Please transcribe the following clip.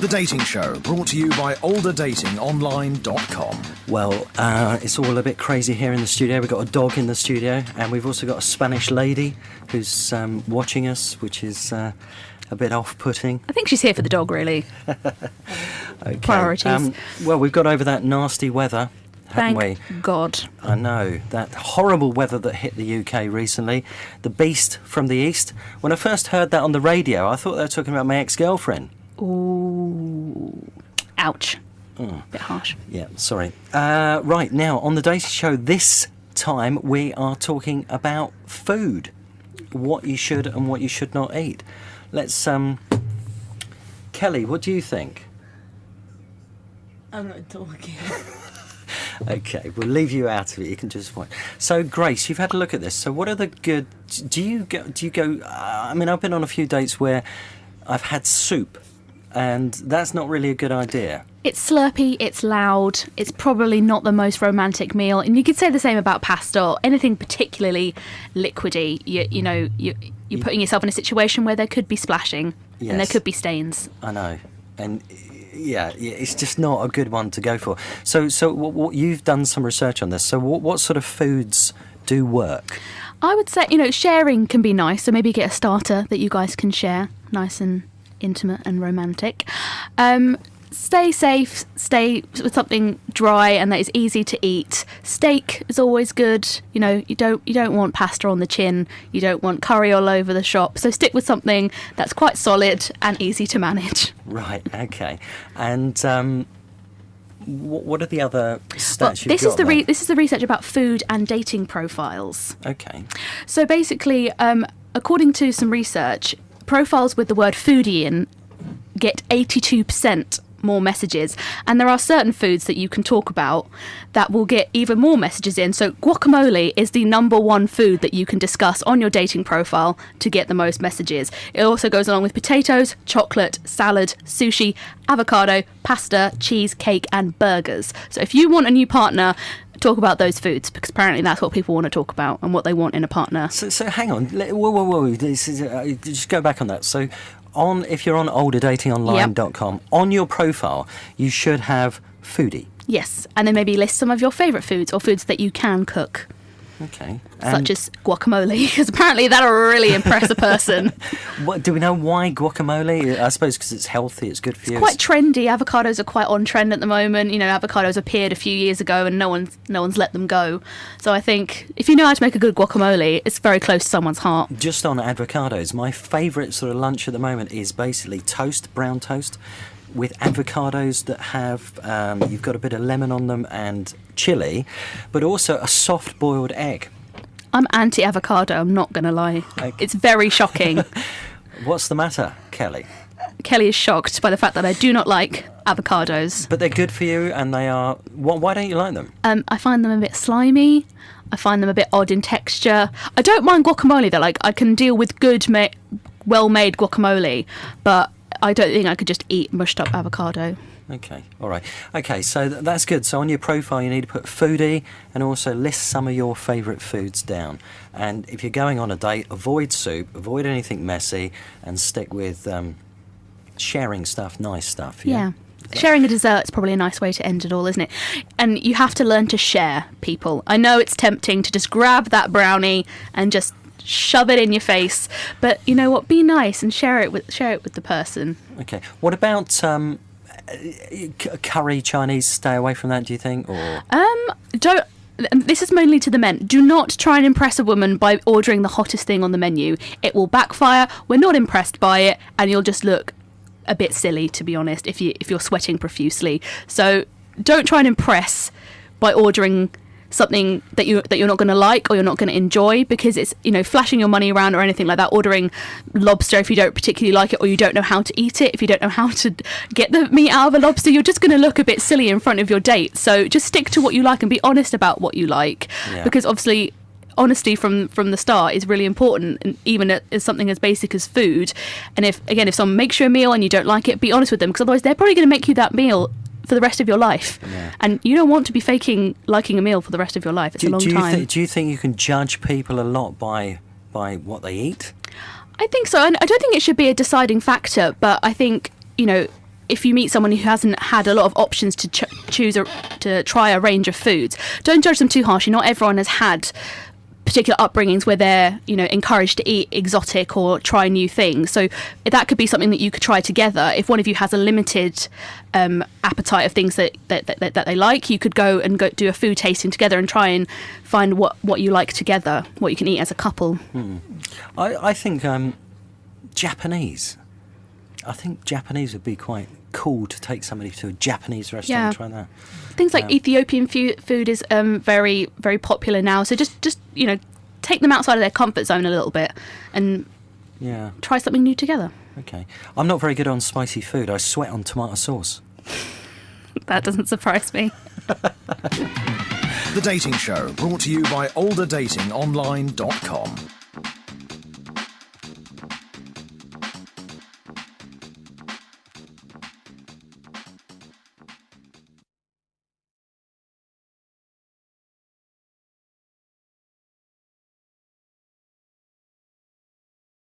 The Dating Show, brought to you by olderdatingonline.com. Well, it's all a bit crazy here in the studio. We've got a dog in the studio, and we've also got a Spanish lady who's watching us, which is a bit off-putting. I think she's here for the dog, really. Okay. Priorities. Well, we've got over that nasty weather, haven't Thank we? God. I know, that horrible weather that hit the UK recently. The beast from the east. When I first heard that on the radio, I thought they were talking about my ex-girlfriend. Ooh. Ouch. Bit harsh. Yeah, sorry. Right, now, on the Dating Show this time, we are talking about food. What you should and what you should not eat. Let's, Kelly, what do you think? I'm not talking. Okay, we'll leave you out of it. You can just watch. So, Grace, you've had a look at this. So, what are the good? Do you go? I mean, I've been on a few dates where I've had soup, and that's not really a good idea. It's slurpy, it's loud, it's probably not the most romantic meal. And you could say the same about pasta or anything particularly liquidy. You're putting yourself in a situation where there could be splashing and there could be stains. I know. And yeah, it's just not a good one to go for. So what you've done some research on this. So what sort of foods do work? I would say, sharing can be nice. So maybe get a starter that you guys can share, nice and intimate and romantic. Stay safe, stay with something dry and that is easy to eat. Steak is always good. You don't want pasta on the chin. You don't want curry all over the shop. So stick with something that's quite solid and easy to manage. Right, okay. And what are the other stats this is the research about food and dating profiles. Okay. So basically, according to some research, profiles with the word foodie in get 82% more messages, and there are certain foods that you can talk about that will get even more messages in. So guacamole is the number one food that you can discuss on your dating profile to get the most messages. It also goes along with potatoes, chocolate, salad, sushi, avocado, pasta, cheese, cake and burgers. So if you want a new partner, talk about those foods, because apparently that's what people want to talk about and what they want in a partner. So hang on, whoa. Just go back on that. So if you're on olderdatingonline.com, on your profile, you should have foodie. Yes, and then maybe list some of your favourite foods or foods that you can cook. Okay. Such as guacamole, because apparently that'll really impress a person. Do we know why guacamole? I suppose because it's healthy, it's good for you. It's quite trendy. Avocados are quite on trend at the moment. Avocados appeared a few years ago and no one's let them go. So I think if you know how to make a good guacamole, it's very close to someone's heart. Just on avocados, my favourite sort of lunch at the moment is basically brown toast, with avocados that have, you've got a bit of lemon on them and chilli, but also a soft boiled egg. I'm anti-avocado, I'm not going to lie. Okay. It's very shocking. What's the matter, Kelly? Kelly is shocked by the fact that I do not like avocados. But they're good for you and they are... Why don't you like them? I find them a bit slimy. I find them a bit odd in texture. I don't mind guacamole though. Like, I can deal with good, well-made guacamole, but I don't think I could just eat mushed up avocado. Okay, all right. Okay, so that's good. So on your profile, you need to put foodie and also list some of your favourite foods down. And if you're going on a date, avoid soup, avoid anything messy, and stick with sharing stuff, nice stuff. Yeah. Sharing a dessert is probably a nice way to end it all, isn't it? And you have to learn to share, people. I know it's tempting to just grab that brownie and just shove it in your face, but you know what? Be nice and share it with the person. Okay. What about curry Chinese? Stay away from that, do you think? Or Don't. This is mainly to the men. Do not try and impress a woman by ordering the hottest thing on the menu. It will backfire. We're not impressed by it, and you'll just look a bit silly, to be honest, if you're sweating profusely. So don't try and impress by ordering something that you're not going to like or you're not going to enjoy, because it's flashing your money around or anything like that. Ordering lobster if you don't particularly like it, or you don't know how to eat it, if you don't know how to get the meat out of a lobster, you're just going to look a bit silly in front of your date. So just stick to what you like and be honest about what you like, because obviously honesty from the start is really important, and even as something as basic as food. And if someone makes you a meal and you don't like it, be honest with them, because otherwise they're probably going to make you that meal for the rest of your life. And you don't want to be faking liking a meal for the rest of your life. It's a long time. Do you think you can judge people a lot by what they eat? I think so. I don't think it should be a deciding factor, but I think if you meet someone who hasn't had a lot of options to to try a range of foods, don't judge them too harshly. Not everyone has had particular upbringings where they're, you know, encouraged to eat exotic or try new things. So that could be something that you could try together. If one of you has a limited appetite of things that they like, you could go do a food tasting together and try and find what you like together, what you can eat as a couple. I think Japanese. I think Japanese would be quite cool to take somebody to a Japanese restaurant and try that. Things like Ethiopian food is very, very popular now. So just you know, take them outside of their comfort zone a little bit and try something new together. Okay. I'm not very good on spicy food. I sweat on tomato sauce. That doesn't surprise me. The Dating Show, brought to you by olderdatingonline.com.